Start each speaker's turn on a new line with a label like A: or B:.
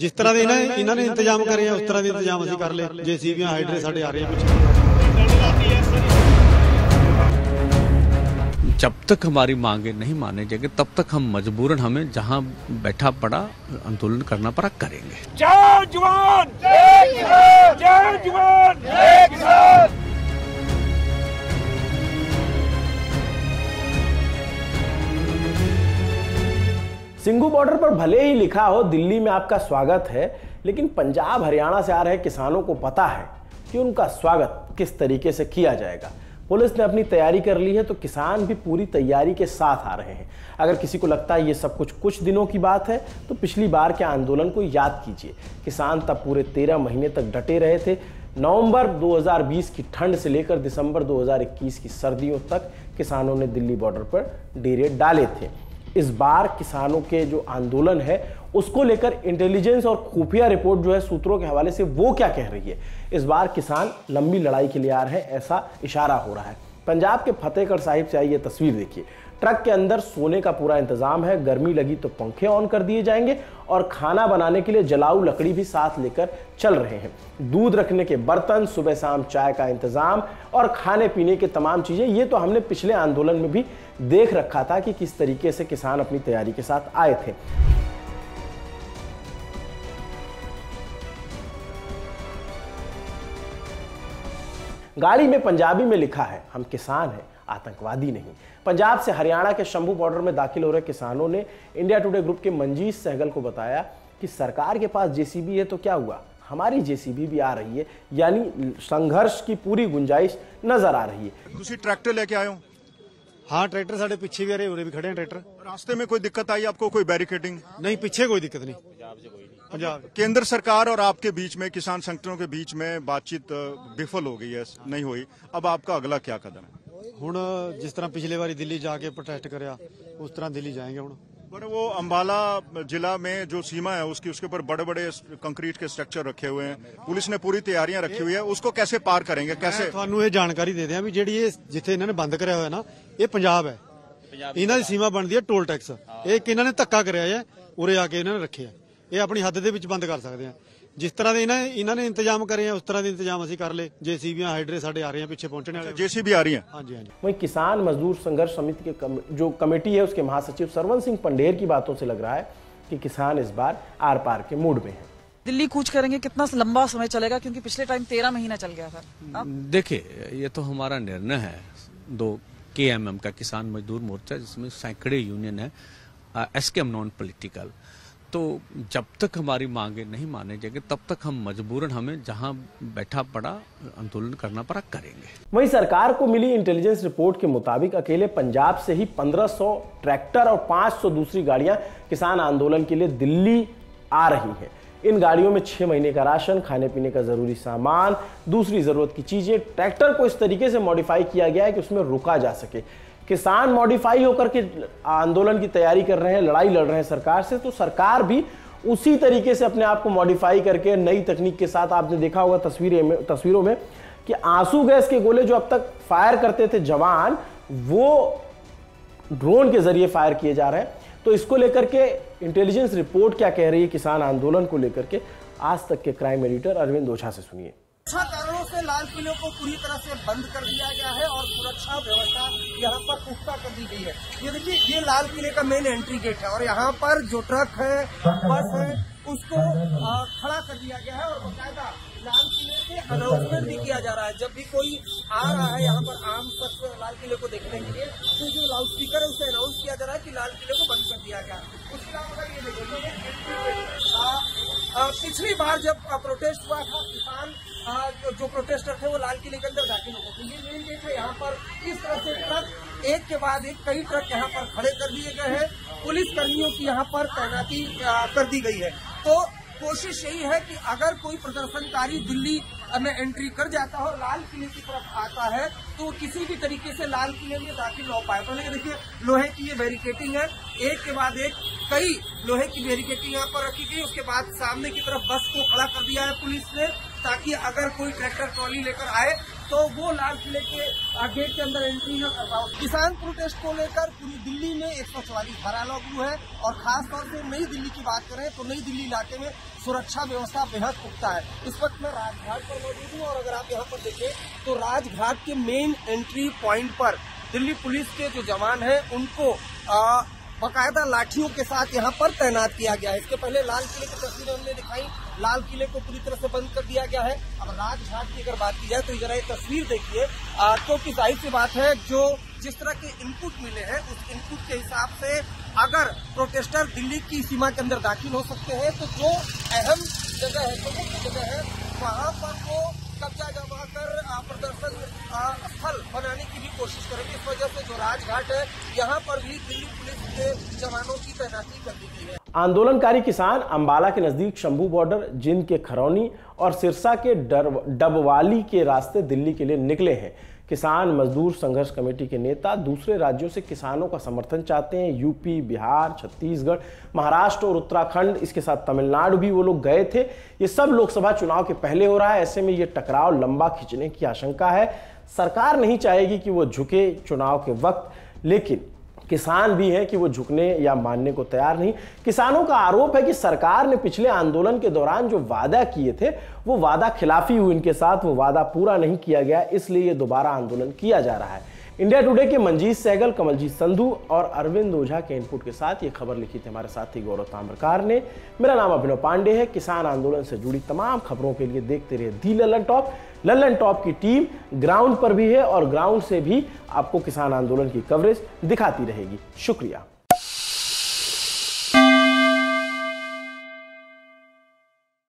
A: जिस तरह के इन्होंने इंतजाम करे उस तरह के इंतजाम असीं कर ले। JCB हाइड्रे साडे आ रहे हैं पिछले।
B: जब तक हमारी मांगे नहीं माने जाएंगे तब तक हम मजबूरन हमें जहां बैठा पड़ा आंदोलन करना पड़ा करेंगे।
C: जय जवान जय किसान, जय जवान जय किसान।
D: सिंघू बॉर्डर पर भले ही लिखा हो दिल्ली में आपका स्वागत है, लेकिन पंजाब हरियाणा से आ रहे किसानों को पता है कि उनका स्वागत किस तरीके से किया जाएगा। पुलिस ने अपनी तैयारी कर ली है तो किसान भी पूरी तैयारी के साथ आ रहे हैं। अगर किसी को लगता है ये सब कुछ दिनों की बात है तो पिछली बार के आंदोलन को याद कीजिए। किसान तब पूरे 13 महीने तक डटे रहे थे। नवंबर 2020 की ठंड से लेकर दिसंबर 2021 की सर्दियों तक किसानों ने दिल्ली बॉर्डर पर डेरे डाले थे। इस बार किसानों के जो आंदोलन है उसको लेकर इंटेलिजेंस और खुफिया रिपोर्ट जो है सूत्रों के हवाले से वो क्या कह रही है। इस बार किसान लंबी लड़ाई के लिए आ रहे हैं, ऐसा इशारा हो रहा है। पंजाब के फतेहगढ़ साहिब से आई ये तस्वीर देखिए। ट्रक के अंदर सोने का पूरा इंतजाम है। गर्मी लगी तो पंखे ऑन कर दिए जाएंगे और खाना बनाने के लिए जलाऊ लकड़ी भी साथ लेकर चल रहे हैं। दूध रखने के बर्तन, सुबह शाम चाय का इंतजाम और खाने पीने के तमाम चीजें, ये तो हमने पिछले आंदोलन में भी देख रखा था कि किस तरीके से किसान अपनी तैयारी के साथ आए थे। गाड़ी में पंजाबी में लिखा है, हम किसान हैं, आतंकवादी नहीं। पंजाब से हरियाणा के शंभू बॉर्डर में दाखिल हो रहे किसानों ने इंडिया टुडे ग्रुप के मंजीत सहगल को बताया कि सरकार के पास JCB है तो क्या हुआ, हमारी JCB भी आ रही है। यानी संघर्ष की पूरी गुंजाइश नजर आ रही है।
E: दूसरी ट्रैक्टर लेके आए हो?
A: हाँ, ट्रैक्टर साढ़े पीछे भी आ रहे, उरे भी खड़े हैं ट्रैक्टर।
E: रास्ते में कोई दिक्कत आई आपको? कोई बैरिकेडिंग?
A: नहीं, पीछे कोई दिक्कत नहीं। पंजाब
E: केंद्र सरकार और आपके बीच में, किसान संगठनों के बीच में बातचीत विफल हो गई है, नहीं हुई। अब आपका अगला क्या कदम है?
A: हुण जिस तरह पिछले बारी दिल्ली जाके प्रोटेस्ट करया उस तरह दिल्ली जाएंगे। हुण
E: पर वो अंबाला जिला में जो सीमा है उसके ऊपर बड़े बड़े कंक्रीट के स्ट्रक्चर रखे हुए हैं, पुलिस ने पूरी तैयारियां रखी हुई है, उसको कैसे पार करेंगे? कैसे
A: ਤੁਹਾਨੂੰ ਇਹ ਜਾਣਕਾਰੀ ਦੇ ਦਿਆਂ ਵੀ ਜਿਹੜੀ ਇਹ ਜਿੱਥੇ ਇਹਨਾਂ ਨੇ ਬੰਦ ਕਰਿਆ ਹੋਇਆ ਨਾ, ਇਹ ਪੰਜਾਬ ਹੈ। ਇਹਨਾਂ ਦੀ ਸੀਮਾ ਬਣਦੀ ਹੈ ਟੋਲ ਟੈਕਸ। ਇਹ ਕਿ ਇਹਨਾਂ ਨੇ ਧੱਕਾ ਕਰਿਆ ਹੈ, ਉਰੇ ਆ ਕੇ ਇਹਨਾਂ ਨੇ ਰੱਖਿਆ। ਇਹ ਆਪਣੀ ਹੱਦ ਦੇ ਵਿੱਚ ਬੰਦ ਕਰ ਸਕਦੇ ਆ। जिस तरह के इन्होंने इंतजाम करे हैं उस तरह के इंतजाम असीं कर ले। JCB हाइड्रे साडे आ रहे हैं पिछे पहुंचने वाले।
E: JCB आ रही है?
A: हाँ जी, हाँ जी।
D: वहीं किसान मजदूर संघर्ष समिति के जो कमेटी है उसके महासचिव सरवन सिंह पंडेर की बातों से लग रहा है कि किसान इस बार आर पार के मूड में है।
F: दिल्ली कूच करेंगे, कितना लंबा समय चलेगा? क्योंकि पिछले टाइम 13 महीना चल गया था।
B: देखिए, ये तो हमारा निर्णय है 2 KMM का, किसान मजदूर मोर्चा, जिसमें सैकड़े यूनियन है, SKM नॉन पॉलिटिकल। तो जब तक हमारी मांगे नहीं माने जाएंगे तब तक हम मजबूरन हमें जहां बैठा पड़ा आंदोलन करना पड़ा करेंगे।
D: वहीं सरकार को मिली इंटेलिजेंस रिपोर्ट के मुताबिक अकेले पंजाब से ही 1500 ट्रैक्टर और 500 दूसरी गाड़ियां किसान आंदोलन के लिए दिल्ली आ रही हैं। इन गाड़ियों में 6 महीने का राशन, खाने पीने का जरूरी सामान, दूसरी जरूरत की चीजें। ट्रैक्टर को इस तरीके से मॉडिफाई किया गया है कि उसमें रुका जा सके। किसान मॉडिफाई होकर के आंदोलन की तैयारी कर रहे हैं, लड़ाई लड़ रहे हैं सरकार से, तो सरकार भी उसी तरीके से अपने आप को मॉडिफाई करके नई तकनीक के साथ, आपने देखा होगा तस्वीरों में कि आंसू गैस के गोले जो अब तक फायर करते थे जवान, वो ड्रोन के जरिए फायर किए जा रहे हैं। तो इसको लेकर के इंटेलिजेंस रिपोर्ट क्या कह रही है किसान आंदोलन को लेकर के, आज तक के क्राइम एडिटर अरविंद ओझा से सुनिए।
G: सुरक्षा कारणों से लाल किले को पूरी तरह से बंद कर दिया गया है और सुरक्षा व्यवस्था यहाँ पर पुख्ता कर दी गई है। ये देखिए, ये लाल किले का मेन एंट्री गेट है और यहाँ पर जो ट्रक है, बस है, उसको खड़ा कर दिया गया है और बाकायदा लाल किले से अनाउंसमेंट भी किया जा रहा है। जब भी कोई आ रहा है यहाँ पर आम शख्स लाल किले को देखने के लिए, तो जो लाउड स्पीकर है उसे अनाउंस किया जा रहा है कि लाल किले को बंद कर दिया गया। उसके अलावा ये देखिए, पिछली बार जब प्रोटेस्ट हुआ था, किसान जो प्रोटेस्टर थे वो लाल किले के अंदर दाखिल हो गए थे। ये मेन गेट है, यहाँ पर इस तरह से ट्रक एक के बाद एक कई ट्रक यहाँ पर खड़े कर दिए गए हैं। पुलिस कर्मियों की यहाँ पर तैनाती कर दी गई है। तो कोशिश यही है कि अगर कोई प्रदर्शनकारी दिल्ली में एंट्री कर जाता है और लाल किले की तरफ आता है तो किसी भी तरीके से लाल किले में दाखिल न हो पाए। तो देखिए, लोहे की ये बैरिकेटिंग है, एक के बाद एक कई लोहे की बैरिकेटिंग यहाँ पर रखी गई। उसके बाद सामने की तरफ बस को खड़ा कर दिया है पुलिस ने ताकि अगर कोई ट्रैक्टर ट्रॉली लेकर आए तो वो लाल किले के गेट के अंदर एंट्री न कर पाओ। किसान प्रोटेस्ट को लेकर पूरी दिल्ली में 144 धारा लागू है और खास तौर से नई दिल्ली की बात करें तो नई दिल्ली इलाके में सुरक्षा व्यवस्था बेहद पुख्ता है। इस वक्त मैं राजघाट पर मौजूद हूँ और अगर आप यहाँ पर देखें तो राजघाट के मेन एंट्री पॉइंट पर दिल्ली पुलिस के जो जवान हैं उनको बाकायदा लाठियों के साथ यहाँ पर तैनात किया गया है। इसके पहले लाल किले की तस्वीरें हमने दिखाई, लाल किले को पूरी तरह से बंद कर दिया गया है। अब राजघाट की अगर बात की जाए तो जरा ये तस्वीर देखिए, क्योंकि जाहिर सी बात है जो जिस तरह के इनपुट मिले हैं उस इनपुट के हिसाब से अगर प्रोटेस्टर दिल्ली की सीमा के अंदर दाखिल हो सकते हैं तो जो अहम जगह है, प्रमुख जगह है, वहाँ पर वो कब्जा जमाकर प्रदर्शन स्थल बनाने की भी कोशिश करेंगे। इस वजह से जो राजघाट है यहाँ पर भी दिल्ली पुलिस के जवानों की तैनाती कर दी गई है।
D: आंदोलनकारी किसान अंबाला के नजदीक शंभू बॉर्डर, जिंद के खरौनी और सिरसा के डबवाली के रास्ते दिल्ली के लिए निकले हैं। किसान मजदूर संघर्ष कमेटी के नेता दूसरे राज्यों से किसानों का समर्थन चाहते हैं। यूपी, बिहार, छत्तीसगढ़, महाराष्ट्र और उत्तराखंड, इसके साथ तमिलनाडु भी वो लोग गए थे। ये सब लोकसभा चुनाव के पहले हो रहा है, ऐसे में ये टकराव लंबा खींचने की आशंका है। सरकार नहीं चाहेगी कि वो झुके चुनाव के वक्त, लेकिन किसान भी हैं कि वो झुकने या मानने को तैयार नहीं। किसानों का आरोप है कि सरकार ने पिछले आंदोलन के दौरान जो वादा किए थे वो वादा खिलाफी हुई इनके साथ, वो वादा पूरा नहीं किया गया, इसलिए ये दोबारा आंदोलन किया जा रहा है। इंडिया टुडे के मंजीत सहगल, कमलजीत संधू और अरविंद ओझा के इनपुट के साथ ये खबर लिखी थी हमारे साथी गौरव ताम्रकार ने। मेरा नाम अभिनव पांडे है। किसान आंदोलन से जुड़ी तमाम खबरों के लिए देखते रहिए दी लल्लन टॉप। लल्लन टॉप की टीम ग्राउंड पर भी है और ग्राउंड से भी आपको किसान आंदोलन की कवरेज दिखाती रहेगी। शुक्रिया।